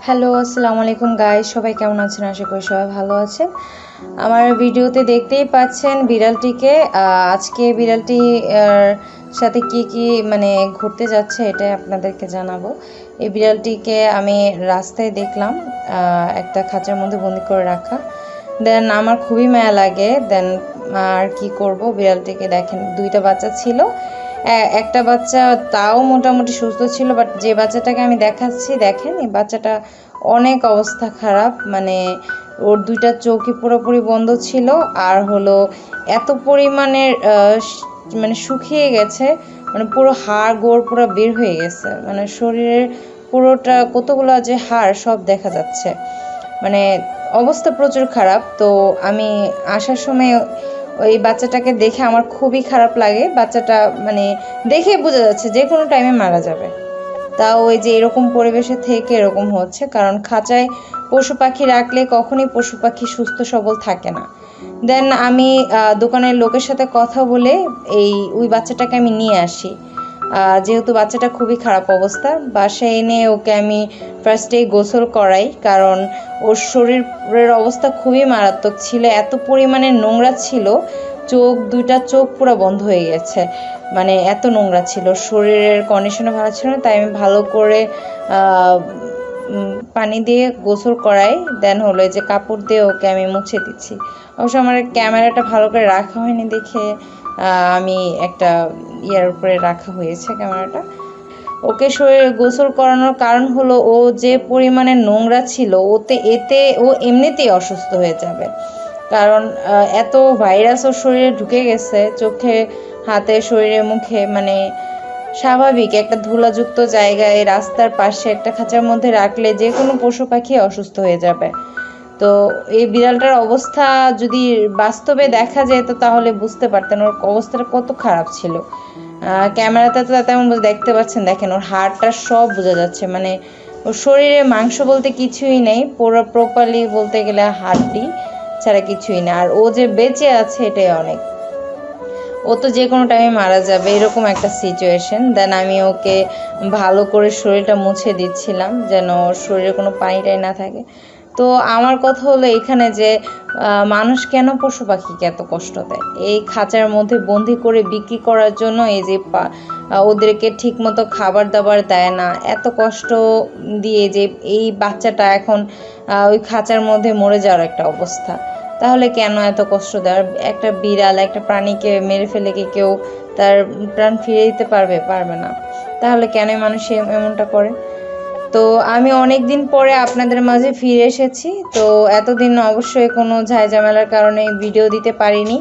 Hello, আসসালামু আলাইকুম guys, সবাই কেমন আছেন? আশা করি সবাই ভালো আছেন। আমার ভিডিওতে দেখতেই পাচ্ছেন বিড়ালটিকে। আজকে বিড়ালটি সাথে কি মানে ঘুরতে যাচ্ছে এটাই আপনাদেরকে জানাবো। এই বিড়ালটিকে আমি রাস্তায় দেখলাম একটা খাঁচার মধ্যে বন্দি করে রাখা। দেন আমার খুবই মায়া লাগে। দেন আর কি করব, বিড়ালটিকে দেখেন দুইটা বাচ্চা ছিল। একটা বাচ্চা তাও মোটামুটি সুস্থ ছিল, বাট যে বাচ্চাটাকে আমি দেখাচ্ছি দেখেন এই বাচ্চাটা অনেক অবস্থা খারাপ। মানে ওর দুইটা চোখই পুরোপুরি বন্ধ ছিল, আর হলো এত পরিমাণের মানে শুকিয়ে গেছে, মানে পুরো হাড় গোড় পুরো বের হয়ে গেছে, মানে শরীরের পুরোটা কতগুলো যে হাড় সব দেখা যাচ্ছে। মানে অবস্থা প্রচুর খারাপ। তো আমি আসার সময় ওই বাচ্চাটাকে দেখে আমার খুবই খারাপ লাগে। বাচ্চাটা মানে দেখে বোঝা যাচ্ছে যে কোনো টাইমে মারা যাবে। তাও ওই যে এরকম পরিবেশে থেকে এরকম হচ্ছে, কারণ খাঁচায় পশু পাখি রাখলে কখনই পশু পাখি সুস্থ সবল থাকে না। দেন আমি দোকানের লোকের সাথে কথা বলে ওই বাচ্চাটাকে আমি নিয়ে আসি। যেহেতু বাচ্চাটা খুবই খারাপ অবস্থা, বাসায় এনে ওকে আমি ফার্স্টেই গোসল করাই, কারণ ওর শরীরের অবস্থা খুবই মারাত্মক ছিল। এত পরিমাণে নোংরা ছিল, দুইটা চোখ পুরো বন্ধ হয়ে গেছে, মানে এত নোংরা ছিল। শরীরের কন্ডিশনও ভালো ছিল না, তাই আমি ভালো করে পানি দিয়ে গোসল করাই। দেন হলো যে কাপড় দিয়ে ওকে আমি মুছে দিচ্ছি। অবশ্য আমার ক্যামেরাটা ভালো করে রাখা হয়নি দেখে আমি একটা ইয়ার উপরে রাখা হয়েছে ক্যামেরাটা। ওকে শরীরে গোসল করানোর কারণ হলো ও যে পরিমাণে নোংরা ছিল, এতে ও এমনিতেই অসুস্থ হয়ে যাবে। কারণ এত ভাইরাস ওর শরীরে ঢুকে গেছে, চোখে হাতে শরীরে মুখে। মানে স্বাভাবিক একটা ধুলাযুক্ত জায়গায় রাস্তার পাশে একটা খাঁচার মধ্যে রাখলে যে কোনো পশু পাখি অসুস্থ হয়ে যাবে। তো এই বিড়ালটার অবস্থা যদি বাস্তবে দেখা যেত তাহলে বুঝতে পারতেন ওর অবস্থাটা কত খারাপ ছিল। ক্যামেরাতে তো তেমন দেখতে পাচ্ছেন, দেখেন ওর হাড়টা সব বোঝা যাচ্ছে। মানে ওর শরীরে মাংস বলতে কিছুই নেই, পুরো প্রপারলি বলতে গেলে হাড্ডি ছাড়া কিছুই না। আর ও যে বেঁচে আছে এটাই অনেক। ও তো যে কোনো টাইমে মারা যাবে, এরকম একটা সিচুয়েশন। দেন আমি ওকে ভালো করে শরীরটা মুছে দিচ্ছিলাম যেন ওর শরীরে কোনো পানি টানি না থাকে। তো আমার কথা হলো এখানে যে মানুষ কেন পশু পাখিকে এত কষ্ট দেয়? এই খাঁচার মধ্যে বন্দি করে বিক্রি করার জন্য এই যে ওদেরকে ঠিক মতো খাবার দাবার দেয় না, এত কষ্ট দিয়ে যে এই বাচ্চাটা এখন ওই খাঁচার মধ্যে মরে যাওয়ার একটা অবস্থা। তাহলে কেন এত কষ্ট দেওয়ার? একটা বিড়াল একটা প্রাণীকে মেরে ফেলে কি কেউ তার প্রাণ ফিরে দিতে পারবে? পারবে না। তাহলে কেন মানুষ এমনটা করে? তো আমি অনেক দিন পরে আপনাদের মাঝে ফিরে এসেছি। তো এতদিন অবশ্যই কোনো ঝামেলার কারণে ভিডিও দিতে পারিনি।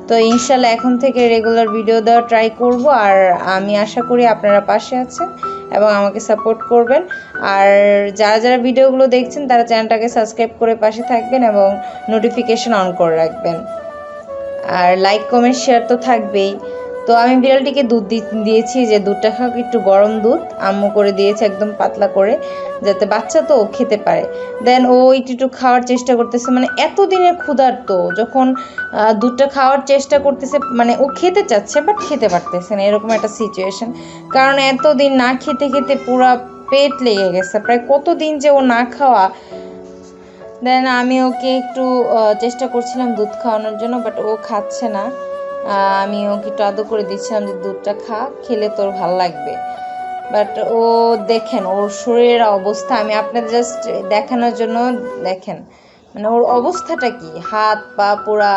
তো ইনশাল্লাহ এখন থেকে রেগুলার ভিডিও দেওয়ার ট্রাই করব। আর আমি আশা করি আপনারা পাশে আছেন এবং আমাকে সাপোর্ট করবেন। আর যারা ভিডিওগুলো দেখছেন তারা চ্যানেলটাকে সাবস্ক্রাইব করে পাশে থাকবেন এবং নোটিফিকেশন অন করে রাখবেন। আর লাইক কমেন্ট শেয়ার তো থাকবেই। তো আমি বিড়ালটিকে দুধ দিয়েছি, যে দুধটা খাও, একটু গরম দুধ আম্মু করে দিয়েছে একদম পাতলা করে, যাতে বাচ্চা তো খেতে পারে। দেন ও একটু খাওয়ার চেষ্টা করতেছে, মানে এতদিনের ক্ষুধার্ত যখন দুধটা খাওয়ার চেষ্টা করতেছে, মানে ও খেতে চাচ্ছে বাট খেতে পারতেছে না, এরকম একটা সিচুয়েশন। কারণ এতদিন না খেতে খেতে পুরা পেট লেগে গেছে, প্রায় কতদিন যে ও না খাওয়া। দেন আমি ওকে একটু চেষ্টা করছিলাম দুধ খাওয়ানোর জন্য, বাট ও খাচ্ছে না। আমি ওকে একটু আদর করে দিচ্ছিলাম যে দুধটা খা, খেলে তোর ভাল লাগবে। বাট ও দেখেন ওর শরীরের অবস্থা, আমি আপনাদের জাস্ট দেখানোর জন্য দেখেন মানে ওর অবস্থাটা কি। হাত পা পুরা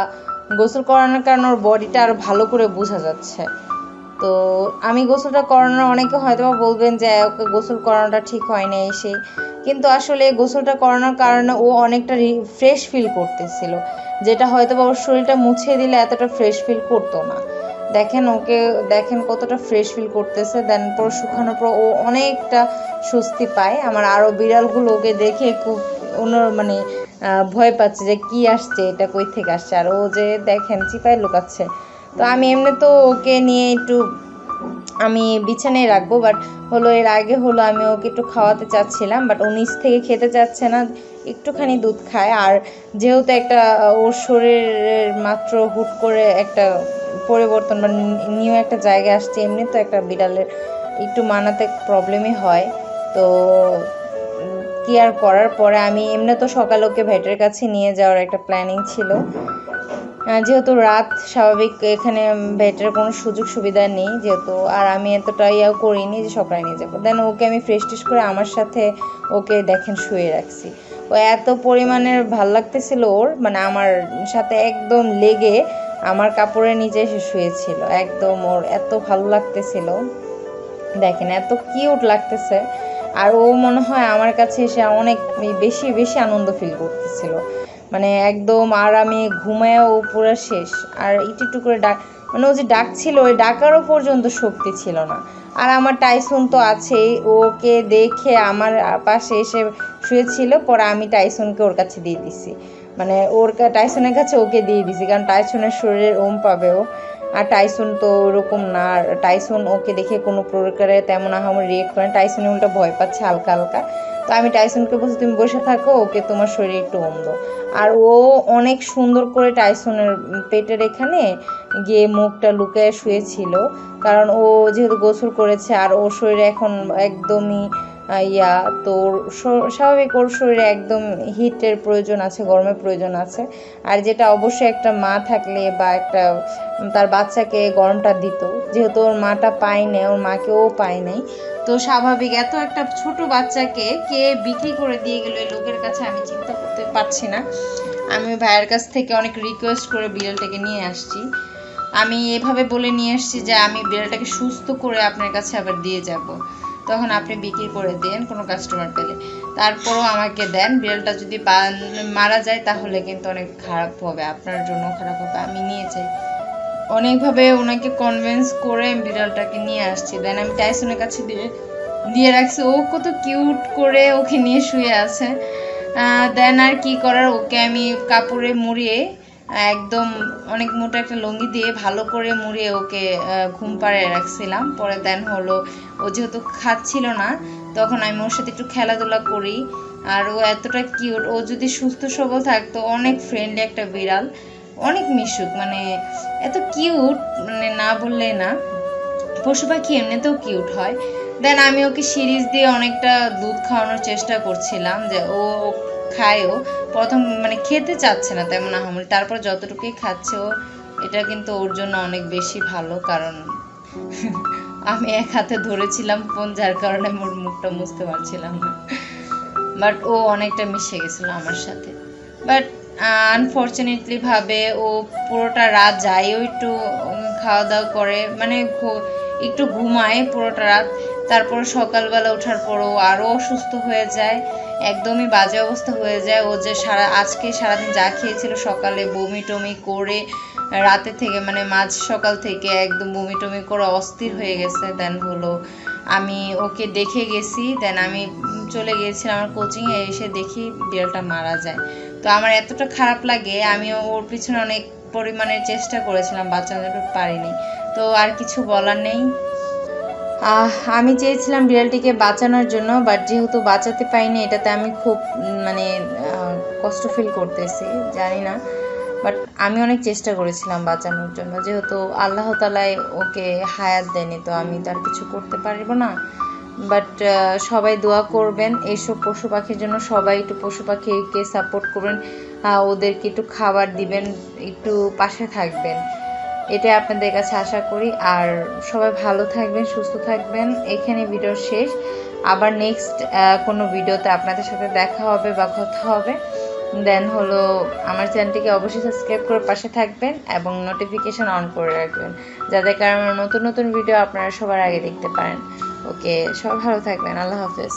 গোসল করানোর কারণে ওর বডিটা আরও ভালো করে বোঝা যাচ্ছে। তো আমি গোসলটা করানোর, অনেকে হয়তো বলবেন যে ওকে গোসল করানোটা ঠিক হয় না এসে, কিন্তু আসলে গোসলটা করানোর কারণে ও অনেকটা ফ্রেশ ফিল করতেছিল, যেটা হয়তো ওর শরীরটা মুছে দিলে এতটা ফ্রেশ ফিল করতো না। দেখেন ওকে, দেখেন কতটা ফ্রেশ ফিল করতেছে। দেন পর শুকানোর পর ও অনেকটা স্বস্তি পায়। আমার আরও বিড়ালগুলো ওকে দেখে খুব মানে ভয় পাচ্ছে যে কি আসছে, এটা কই থেকে আসছে। আর ও যে দেখেন চিপায় লুকাচ্ছে। তো আমি এমনি তো ওকে নিয়ে একটু আমি বিছানায় রাখবো, বাট হলো এর আগে হলো আমি ওকে একটু খাওয়াতে চাচ্ছিলাম, বাট ও নিচ থেকে খেতে চাচ্ছে না, একটুখানি দুধ খায়। আর যেহেতু একটা ওর শরীরের মাত্র হুট করে একটা পরিবর্তন বা নিউ একটা জায়গায় আসছে, এমনি তো একটা বিড়ালের একটু মানাতে প্রবলেমই হয়। তো কেয়ার করার পরে আমি এমনি তো সকালে ওকে ভেটের কাছে নিয়ে যাওয়ার একটা প্ল্যানিং ছিল, যেহেতু রাত স্বাভাবিক এখানে ভেটের কোনো সুযোগ সুবিধা নেই যেহেতু, আর আমি এতটা ইয়াও করিনি যে সকালে নিয়ে যাবো। দেন ওকে আমি ফ্রেশ ট্রেশ করে আমার সাথে ওকে দেখেন শুয়ে রাখছি। ও এত পরিমাণের ভাল লাগতেছিল ওর, মানে আমার সাথে একদম লেগে আমার কাপড়ের নিচে এসে শুয়েছিল, একদম ওর এত ভালো লাগতেছিল। দেখেন এত কিউট লাগতেছে, আর ও মনে হয় আমার কাছে এসে অনেক বেশি বেশি আনন্দ ফিল করতেছিল, মানে একদম। আর আমি ঘুমায়ও পুরো শেষ, আর একটু একটু করে মানে ও যে ডাকছিল ওই ডাকারও পর্যন্ত শক্তি ছিল না। আর আমার টাইসন তো আছেই, ওকে দেখে আমার পাশে এসে শুয়েছিল, পরে আমি টাইসনকে ওর কাছে দিয়ে দিছি, মানে টাইসনের কাছে ওকে দিয়ে দিছি, কারণ টাইসনের শরীরের ওম পাবে ও। আর টাইসন তো ওরকম না, আর টাইসন ওকে দেখে কোনো প্রকারে তেমন আহামরি রিয়েক্ট করে না, টাইসনে উল্টা ভয় পাচ্ছে হালকা হালকা। তো আমি টাইসনকে বলছি তুমি বসে থাকো, ওকে তোমার শরীরে একটু ওম দাও। আর ও অনেক সুন্দর করে টাইসনের পেটের এখানে গিয়ে মুখটা লুকিয়ে শুয়েছিল, কারণ ও যেহেতু গোসল করেছে আর ওর শরীরে এখন একদমই ইয়া, তো স্বাভাবিক ওর শরীরে একদম হিটের প্রয়োজন আছে, গরমের প্রয়োজন আছে। আর যেটা অবশ্যই একটা মা থাকলে বা একটা তার বাচ্চাকে গরমটা দিত, যেহেতু ওর মাটা পায় নাই, ওর মাকে ও পায় নাই, তো স্বাভাবিক এত একটা ছোট বাচ্চাকে কে বিক্রি করে দিয়ে গেল এই লোকের কাছে আমি চিন্তা করতে পারছি না। আমি ভাইয়ের কাছ থেকে অনেক রিকোয়েস্ট করে বিড়ালটাকে নিয়ে আসছি, আমি এভাবে বলে নিয়ে আসছি যে আমি বিড়ালটাকে সুস্থ করে আপনার কাছে আবার দিয়ে যাব, তখন আপনি বিক্রি করে দেন কোনো কাস্টমার পেলে। তারপরও আমাকে দেন, বিড়ালটা যদি মারা যায় তাহলে কিন্তু অনেক খারাপ হবে, আপনার জন্য খারাপ হবে, আমি নিয়ে যাই। অনেকভাবে ওনাকে কনভিন্স করে বিড়ালটাকে নিয়ে আসছি। দেন আমি টাইসনের কাছে দিয়ে রাখছি, ও কত কিউট করে ওকে নিয়ে শুয়ে আছে। দেন আর কি করার, ওকে আমি কাপড়ে মুড়িয়ে একদম অনেক মোটা একটা লুঙ্গি দিয়ে ভালো করে মুড়িয়ে ওকে ঘুম পাড়িয়ে রাখছিলাম। পরে দেন হলো ও যেহেতু খাচ্ছিল না, তখন আমি ওর সাথে একটু খেলাধুলা করি। আর ও এতটা কিউট, ও যদি সুস্থ সবল থাকতো, অনেক ফ্রেন্ডলি একটা বিড়াল, অনেক মিশুক, মানে এত কিউট, মানে না বললে না। পশু পাখি এমনিতেও কিউট হয়। দেন আমি ওকে সিরিজ দিয়ে অনেকটা দুধ খাওয়ানোর চেষ্টা করছিলাম, যে ও খায়ও। প্রথম মানে খেতে চাচ্ছে না তেমন আহামরি, তারপর যতটুকুই খাচ্ছে ও, এটা কিন্তু ওর জন্য অনেক বেশি ভালো, কারণ আমি এক হাতে ধরেছিলাম ফোন, যার কারণে ওর মুখটা মুছতে পারছিলাম না, বাট ও অনেকটা মিশে গেছিলো আমার সাথে। বাট আনফর্চুনেটলি ভাবে ও পুরোটা রাত যায়ও একটু খাওয়া দাওয়া করে, মানে একটু ঘুমায় পুরোটা রাত, তারপর সকালবেলা ওঠার পরও আরও অসুস্থ হয়ে যায়, একদমই বাজে অবস্থা হয়ে যায়। ও যে আজকে সারাদিন যা খেয়েছিল, সকালে বমি টমি করে রাতে থেকে মানে মাঝ সকাল থেকে একদম বমি টমি করে অস্থির হয়ে গেছে। দেন হলো আমি ওকে দেখে গেছি, দেন আমি চলে গিয়েছিলাম আমার কোচিংয়ে, এসে দেখি বিড়ালটা মারা যায়। তো আমার এতটা খারাপ লাগে, আমি ওর পিছনে অনেক পরিমাণের চেষ্টা করেছিলাম, বাঁচানোর পারিনি, তো আর কিছু বলার নেই। আমি চেয়েছিলাম বিড়ালটিকে বাঁচানোর জন্য, বাট যেহেতু বাঁচাতে পাইনি, এটাতে আমি খুব মানে কষ্ট ফিল করতেছি, জানি না, বাট আমি অনেক চেষ্টা করেছিলাম বাঁচানোর জন্য, যেহেতু আল্লাহ তাআলাই ওকে হায়াত দেয়নি, তো আমি তার কিছু করতে পারবো না। বাট সবাই দোয়া করবেন এইসব পশু পাখির জন্য, সবাই একটু পশু পাখিকে সাপোর্ট করবেন, ওদেরকে একটু খাবার দিবেন, একটু পাশে থাকবেন, এটাই আপনাদের কাছে আশা করি। আর সবাই ভালো থাকবেন, সুস্থ থাকবেন। এখানে ভিডিও শেষ, আবার নেক্সট কোনো ভিডিওতে আপনাদের সাথে দেখা হবে বা কথা হবে। দেন হলো আমার চ্যানেলটিকে অবশ্যই সাবস্ক্রাইব করে পাশে থাকবেন এবং নোটিফিকেশান অন করে রাখবেন, যাতে কারণে নতুন নতুন ভিডিও আপনারা সবার আগে দেখতে পারেন। ওকে, সবাই ভালো থাকবেন, আল্লাহ হাফেজ।